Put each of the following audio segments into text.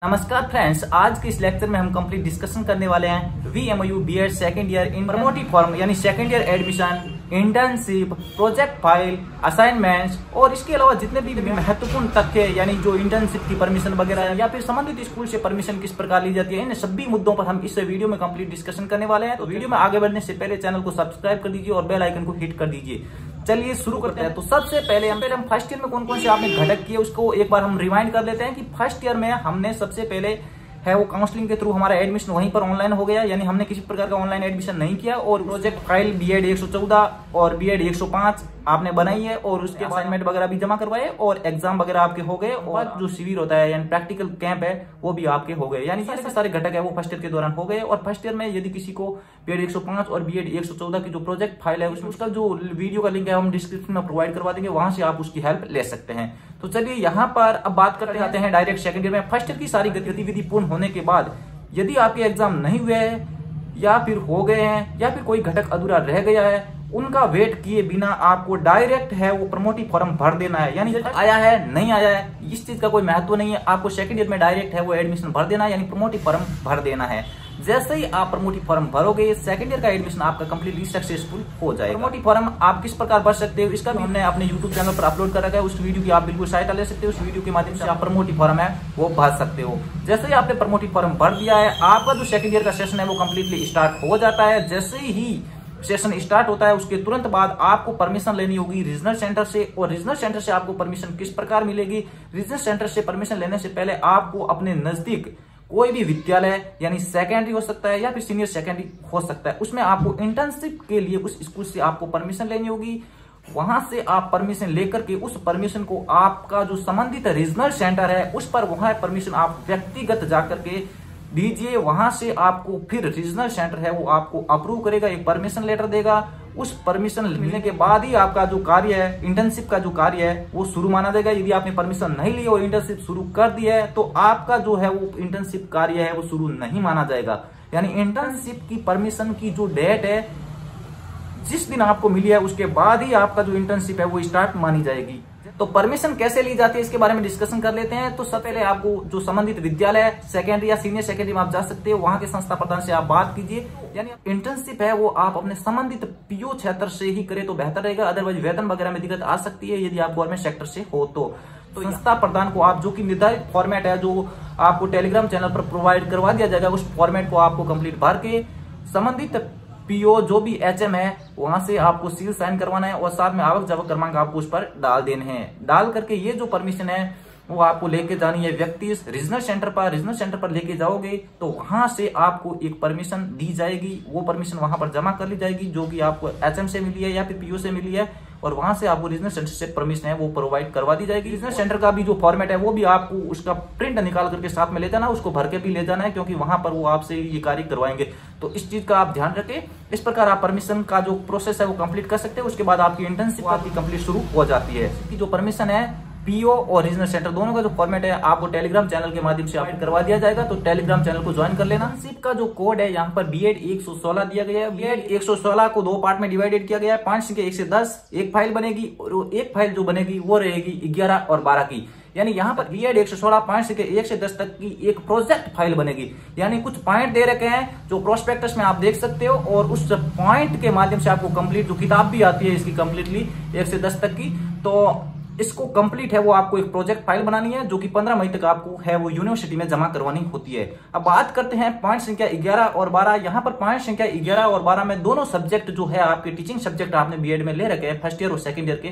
नमस्कार फ्रेंड्स, आज के इस लेक्चर में हम कंप्लीट डिस्कशन करने वाले हैं VMOU B Ed second year in promotive form यानी second year admission, internship, project file, assignments और इसके अलावा जितने भी महत्वपूर्ण तथ्य यानी जो इंटर्नशिप की परमिशन वगैरह या फिर संबंधित स्कूल से परमिशन किस प्रकार ली जाती है, इन सभी मुद्दों पर हम इस वीडियो में कंप्लीट डिस्कशन करने वाले हैं। तो वीडियो में आगे बढ़ने से पहले चैनल को सब्सक्राइब कर दीजिए और बेल आइकन को हिट कर दीजिए। चलिए शुरू करते हैं। तो सबसे पहले हम फर्स्ट ईयर में कौन कौन से आपने घटक किए उसको एक बार हम रिवाइंड कर लेते हैं कि फर्स्ट ईयर में हमने सबसे पहले है वो काउंसलिंग के थ्रू हमारा एडमिशन वहीं पर ऑनलाइन हो गया, यानी हमने किसी प्रकार का ऑनलाइन एडमिशन नहीं किया। और प्रोजेक्ट फाइल बीएड 114 और बीएड 105 आपने बनाई है और उसके असाइनमेंट वगैरह भी जमा करवाए और एग्जाम वगैरह आपके हो गए और जो शिविर होता है यानी प्रैक्टिकल कैंप है वो भी आपके हो गए, यानी सारे सारे घटक है वो फर्स्ट ईयर के दौरान हो गए। और फर्स्ट ईयर में यदि किसी को बीएड 105 और बीएड 114 की जो प्रोजेक्ट फाइल है उसमें उसका जो वीडियो का लिंक है हम डिस्क्रिप्शन में प्रोवाइड करवा देंगे, वहां से आप उसकी हेल्प ले सकते हैं। तो चलिए यहाँ पर अब बात करते आते हैं डायरेक्ट सेकंड ईयर में। फर्स्ट ईयर की सारी गतिविधि पूर्ण होने के बाद यदि आपके एग्जाम नहीं हुए हैं या फिर हो गए हैं या फिर कोई घटक अधूरा रह गया है, उनका वेट किए बिना आपको डायरेक्ट है वो प्रमोटिव फॉर्म भर देना है। यानी आया है नहीं आया है इस चीज का कोई महत्व नहीं है, आपको सेकंड ईयर में डायरेक्ट है वो एडमिशन भर देना है, यानी प्रमोटिव फॉर्म भर देना है। जैसे ही आप प्रमोटिव फॉर्म भरोगे सेकंड ईयर का एडमिशन आपका कंप्लीटली सक्सेसफुल हो जाएगा। प्रमोटिव फॉर्म आप किस प्रकार भर सकते हो इसका भी हमने अपने यूट्यूब चैनल पर अपलोड कर रखा है, उस वीडियो की आप बिल्कुल सहायता ले सकते हो। उस वीडियो के माध्यम से आप प्रमोटिव फॉर्म है वो भर सकते हो। जैसे ही आपने प्रमोटिव फॉर्म भर दिया है आपका जो सेकंड ईयर का सेशन है वो कंप्लीटली स्टार्ट हो जाता है। जैसे ही सेशन स्टार्ट होता है उसके तुरंत बाद आपको परमिशन लेनी होगी रीजनल सेंटर से। और रीजनल सेंटर से आपको परमिशन किस प्रकार मिलेगी, रीजनल सेंटर से परमिशन लेने से पहले आपको अपने नजदीक कोई भी विद्यालय यानी सेकेंडरी हो सकता है या फिर सीनियर सेकेंडरी हो सकता है, उसमें आपको इंटर्नशिप के लिए उस स्कूल से आपको परमिशन लेनी होगी। वहां से आप परमिशन लेकर के उस परमिशन को आपका जो संबंधित रीजनल सेंटर है उस पर वहां परमिशन आप व्यक्तिगत जाकर के दीजिए। वहां से आपको फिर रीजनल सेंटर है वो आपको अप्रूव करेगा, एक परमिशन लेटर देगा। उस परमिशन मिलने के बाद ही आपका जो कार्य है इंटर्नशिप का जो कार्य है वो शुरू माना जाएगा। यदि आपने परमिशन नहीं ली और इंटर्नशिप शुरू कर दी है तो आपका जो है वो इंटर्नशिप कार्य है वो शुरू नहीं माना जाएगा। यानी इंटर्नशिप की परमिशन की जो डेट है जिस दिन आपको मिली है उसके बाद ही आपका जो इंटर्नशिप है वो स्टार्ट मानी जाएगी। तो परमिशन कैसे ली जाती है इसके बारे में डिस्कशन कर लेते हैं। तो सबसे पहले आपको जो संबंधित विद्यालय सेकेंडरी या सीनियर सेकेंडरी में आप जा सकते हो, वहां के संस्था प्रधान से आप बात कीजिए। यानी इंटर्नशिप है वो आप अपने संबंधित पीओ क्षेत्र से ही करें तो बेहतर रहेगा, अदरवाइज वेतन वगैरह में दिक्कत आ सकती है यदि आप गवर्नमेंट सेक्टर से हो तो संस्था प्रधान को आप जो कि निर्धारित फॉर्मेट है जो आपको टेलीग्राम चैनल पर प्रोवाइड करवा दिया जाएगा उस फॉर्मेट को आपको कंप्लीट भर के संबंधित पीओ जो भी एचएम है वहां से आपको सील साइन करवाना है और साथ में आवक जावक क्रमांक आपको उस पर डाल देने हैं। डाल करके ये जो परमिशन है वो आपको लेके जानी है व्यक्ति रीजनल सेंटर पर। रीजनल सेंटर पर लेके जाओगे तो वहां से आपको एक परमिशन दी जाएगी, वो परमिशन वहां पर जमा कर ली जाएगी जो कि आपको एचएम से मिली है या फिर पीओ से मिली है, और वहां से आपको रीजनल सेंटर से परमिशन है वो प्रोवाइड करवा दी जाएगी। रीजनल सेंटर का भी जो फॉर्मेट है वो भी आपको उसका प्रिंट निकाल करके साथ में ले जाना, उसको भर के भी ले जाना है क्योंकि वहां पर वो आपसे ये कार्य करवाएंगे। तो इस चीज का आप ध्यान रखें। इस प्रकार आप परमिशन का जो प्रोसेस है वो कंप्लीट कर सकते हैं। उसके बाद आपकी इंटर्नशिप आपकी कंप्लीट शुरू हो जाती है। इसकी जो परमिशन है पीओ और रीजनल सेंटर दोनों का जो फॉर्मेट है आपको टेलीग्राम चैनल के माध्यम से अपडेट करवा दिया जाएगा, तो टेलीग्राम चैनल को ज्वाइन कर लेना। इंटर्नशिप का जो कोड है यहाँ पर बीएड 116 दिया गया है। बीएड 116 को दो पार्ट में डिवाइडेड किया गया है, 5 संख्या 1 से 10 एक फाइल बनेगी और एक फाइल जो बनेगी वो रहेगी 11 और 12 की। यानी यहाँ पर बीएड 116 5 से 1 से 10 तक की एक प्रोजेक्ट फाइल बनेगी। यानी कुछ पॉइंट दे रखे हैं जो प्रोस्पेक्टस में आप देख सकते हो और उस पॉइंट के माध्यम से आपको कंप्लीट जो किताब भी आती है इसकी कंप्लीटली 1 से 10 तक की, तो इसको कंप्लीट है वो आपको एक प्रोजेक्ट फाइल बनानी है जो कि 15 मई तक आपको है वो यूनिवर्सिटी में जमा करवानी होती है। अब बात करते हैं पॉइंट संख्या 11 और 12। यहाँ पर पॉइंट संख्या 11 और 12 में दोनों सब्जेक्ट जो है आपके टीचिंग सब्जेक्ट आपने बीएड में ले रखे हैं फर्स्ट ईयर और सेकंड ईयर के।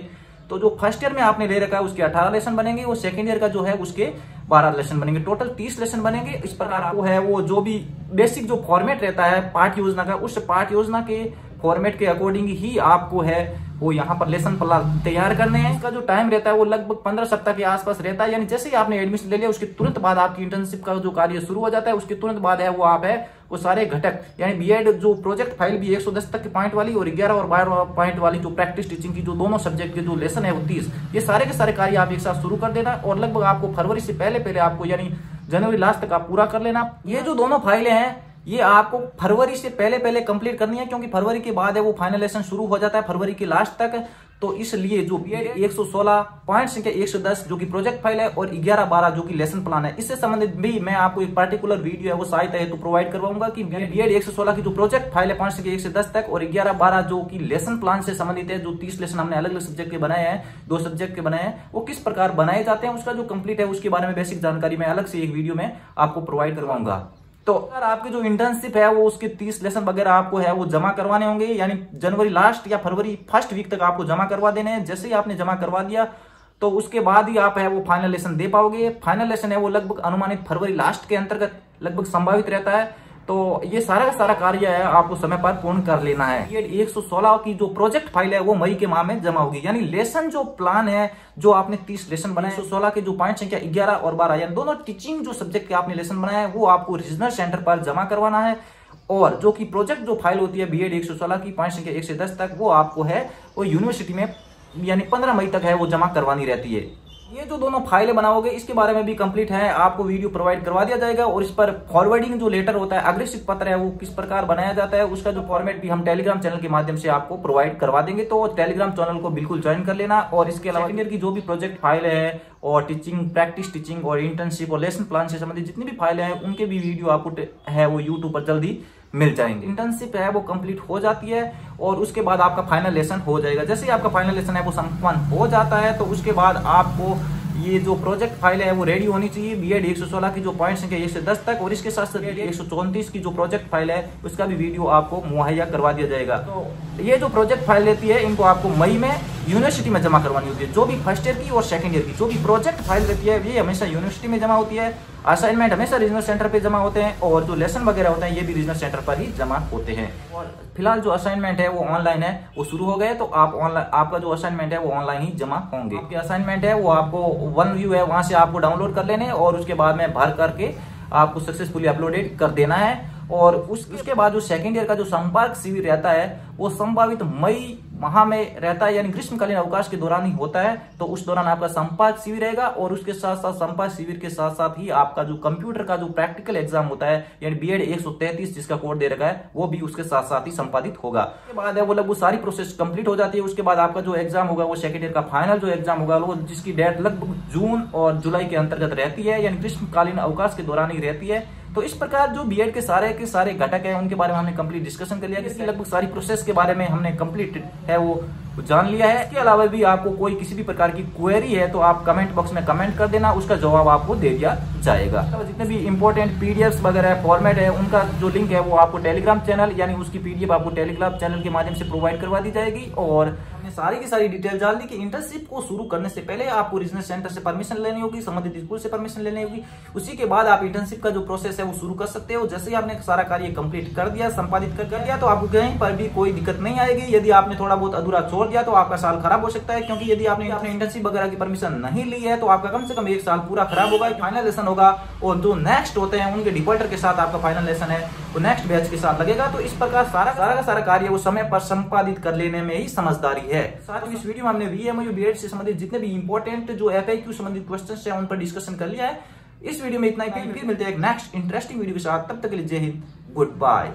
तो जो फर्स्ट ईयर में आपने ले रखा है उसके 18 लेसन बनेंगे और सेकंड ईयर का जो है उसके 12 लेसन बनेंगे, टोटल 30 लेसन बनेंगे। इस प्रकार आपको है वो जो भी बेसिक जो फॉर्मेट रहता है पाठ्य योजना का, उस पाठ्य योजना के फॉर्मेट के अकॉर्डिंग ही आपको है वो यहाँ पर लेसन प्लान तैयार करने हैं। इसका जो टाइम रहता है वो लगभग 15 सप्ताह के आसपास रहता है। यानी जैसे ही आपने एडमिशन ले लिया उसके तुरंत बाद आपकी इंटर्नशिप का जो कार्य शुरू हो जाता है, उसके तुरंत बाद है वो आप है वो सारे घटक यानी बीएड जो प्रोजेक्ट फाइल भी 110 तक के पॉइंट वाली और 11 और 12 पॉइंट वाली जो प्रैक्टिस टीचिंग की जो दोनों सब्जेक्ट के जो लेसन है वो 30, ये सारे के सारे कार्य आप एक साथ शुरू कर देना और लगभग आपको फरवरी से पहले आपको यानी जनवरी लास्ट तक आप पूरा कर लेना। ये जो दोनों फाइलें हैं ये आपको फरवरी से पहले कंप्लीट करनी है क्योंकि फरवरी के बाद है वो फाइनल लेसन शुरू हो जाता है फरवरी के लास्ट तक। तो इसलिए जो बीएड 116 पॉइंट संख्या 110 जो कि प्रोजेक्ट फाइल है और 11-12 जो कि लेसन प्लान है, इससे संबंधित भी मैं आपको एक पर्टिकुलर वीडियो है वो सहायता हेतु प्रोवाइड करवाऊंगा कि बीएड 116 की जो प्रोजेक्ट फाइल है 5 संख्या 1 से 10 तक और 11-12 जो कि लेसन प्लान से संबंधित है, जो 30 लेसन हमने अलग अलग सब्जेक्ट के बनाए हैं, 2 सब्जेक्ट के बनाए हैं, वो किस प्रकार बनाए जाते हैं उसका जो कंप्लीट है उसके बारे में बेसिक जानकारी मैं अलग से एक वीडियो में आपको प्रोवाइड करवाऊंगा। तो अगर आपकी जो इंटर्नशिप है वो उसके 30 लेसन वगैरह आपको है वो जमा करवाने होंगे, यानी जनवरी लास्ट या फरवरी फर्स्ट वीक तक आपको जमा करवा देने हैं। जैसे ही आपने जमा करवा दिया तो उसके बाद ही आप है वो फाइनल लेसन दे पाओगे। फाइनल लेसन है वो लगभग अनुमानित फरवरी लास्ट के अंतर्गत लगभग संभावित रहता है। तो ये सारा का सारा कार्य है आपको समय पर पूर्ण कर लेना है। बीएड 116 की जो प्रोजेक्ट फाइल है वो मई के माह में जमा होगी, यानी लेसन जो प्लान है जो आपने 30 लेसन बनाए 116 के जो पॉइंट संख्या 11 और 12 यानी दोनों टीचिंग जो सब्जेक्ट के आपने लेसन बनाए हैं वो आपको रीजनल सेंटर पर जमा करवाना है। और जो कि प्रोजेक्ट जो फाइल होती है बीएड 116 की पॉइंट संख्या 1 से 10 तक वो आपको है वो यूनिवर्सिटी में यानी 15 मई तक है वो जमा करवानी रहती है। ये जो दोनों फाइलें बनाओगे इसके बारे में भी कंप्लीट है आपको वीडियो प्रोवाइड करवा दिया जाएगा और इस पर फॉरवर्डिंग जो लेटर होता है अग्रेसिव पत्र है वो किस प्रकार बनाया जाता है उसका जो फॉर्मेट भी हम टेलीग्राम चैनल के माध्यम से आपको प्रोवाइड करवा देंगे। तो टेलीग्राम चैनल को बिल्कुल ज्वाइन कर लेना। और इसके अलावा सेकंड ईयर की जो भी प्रोजेक्ट फाइल है और टीचिंग प्रैक्टिस टीचिंग और इंटर्नशिप और लेसन प्लान से संबंधित जितनी भी फाइलें हैं उनके भी वीडियो आपको है वो यूट्यूब पर जल्दी मिल जाएंगे। इंटर्नशिप है वो कंप्लीट हो जाती है और उसके बाद आपका फाइनल लेसन हो जाएगा। जैसे ही आपका फाइनल लेसन है वो संपन्न हो जाता है तो उसके बाद आपको ये जो प्रोजेक्ट फाइल है वो रेडी होनी चाहिए बीएड 116 की जो पॉइंट संख्या 1 से 10 तक और इसके साथ साथ 134 की जो प्रोजेक्ट फाइल है उसका भी वीडियो आपको मुहैया करवा दिया जाएगा। तो ये जो प्रोजेक्ट फाइल रहती है इनको आपको मई में यूनिवर्सिटी में जमा करवानी होती है। जो भी फर्स्ट ईयर की और सेकंड ईयर की जो भी प्रोजेक्ट फाइल रहती है ये हमेशा यूनिवर्सिटी में जमा होती है। असाइनमेंट हमेशा रीजनल सेंटर पे जमा होते हैं और जो लेसन वगैरह होते हैं ये भी रीजनल सेंटर पर ही जमा होते हैं। और फिलहाल जो असाइनमेंट है वो ऑनलाइन है वो शुरू हो गए तो आप ऑनलाइन आपका जो असाइनमेंट है वो ऑनलाइन ही जमा होंगे। आपके असाइनमेंट है वो आपको वन व्यू है वहां से आपको डाउनलोड कर लेने और उसके बाद में भर करके आपको सक्सेसफुली अपलोडेड कर देना है। और उसके बाद जो सेकंड ईयर का जो संपर्क शिविर रहता है वो संभावित मई माह में रहता है, यानी ग्रीष्मकालीन अवकाश के दौरान ही होता है। तो उस दौरान आपका संपर्क शिविर रहेगा और उसके साथ साथ संपर्क शिविर के साथ साथ ही आपका जो कंप्यूटर का जो प्रैक्टिकल एग्जाम होता है यानी बीएड 133 जिसका कोड दे रखा है वो भी उसके साथ साथ ही संपादित होगा। उसके बाद है वो लगभग सारी प्रोसेस कंप्लीट हो जाती है। उसके बाद आपका जो एग्जाम होगा वो सेकंड ईयर का फाइनल जो एग्जाम होगा वो जिसकी डेट लगभग जून और जुलाई के अंतर्गत रहती है, यानी ग्रीष्मकालीन अवकाश के दौरान ही रहती है। तो इस प्रकार जो बीएड के सारे घटक है उनके बारे में हमने कंप्लीट डिस्कशन कर लिया। इसकी लगभग सारी प्रोसेस के बारे में हमने कंप्लीट है वो जान लिया है। इसके अलावा भी आपको कोई किसी भी प्रकार की क्वेरी है तो आप कमेंट बॉक्स में कमेंट कर देना, उसका जवाब आपको दे दिया जाएगा। तो जितने भी इंपॉर्टेंट पीडीएफ वगैरह फॉर्मेट है उनका जो लिंक है वो आपको टेलीग्राम चैनल यानी उसकी पीडीएफ आपको टेलीग्राम चैनल के माध्यम से प्रोवाइड करवा दी जाएगी। और सारी की सारी डिटेल जान दी कि इंटर्नशिप को शुरू करने से पहले आपको रीजनल सेंटर से परमिशन लेनी होगी, संबंधित स्कूल से परमिशन लेनी होगी। उसी के बाद आप इंटर्नशिप का जो प्रोसेस है वो शुरू कर सकते हो। जैसे ही आपने सारा कार्य कंप्लीट कर दिया, संपादित कर दिया, तो आपको कहीं पर भी कोई दिक्कत नहीं आएगी। यदि आपने थोड़ा बहुत अधूरा छोड़ दिया तो आपका साल खराब हो सकता है, क्योंकि यदि आपने इंटर्नशिप वगैरह की परमिशन नहीं ली है तो आपका कम से कम 1 साल पूरा खराब होगा। फाइनल लेसन होगा और जो नेक्स्ट होते हैं उनके डिफॉल्टर के साथ आपका फाइनल लेसन है वो नेक्स्ट बैच के साथ लगेगा। तो इस प्रकार सारा का सारा कार्य वो समय पर संपादित कर लेने में ही समझदारी है। साथ ही इस वीडियो में हमने वीएमओयू बीएड से संबंधित जितने भी इंपॉर्टेंट जो एफएक्यू संबंधित क्वेश्चंस हैं उन पर डिस्कशन कर लिया है। इस वीडियो में इतना ही, फिर मिलते हैं एक नेक्स्ट इंटरेस्टिंग वीडियो के साथ। तब तक के लिए जय हिंद, गुड बाय।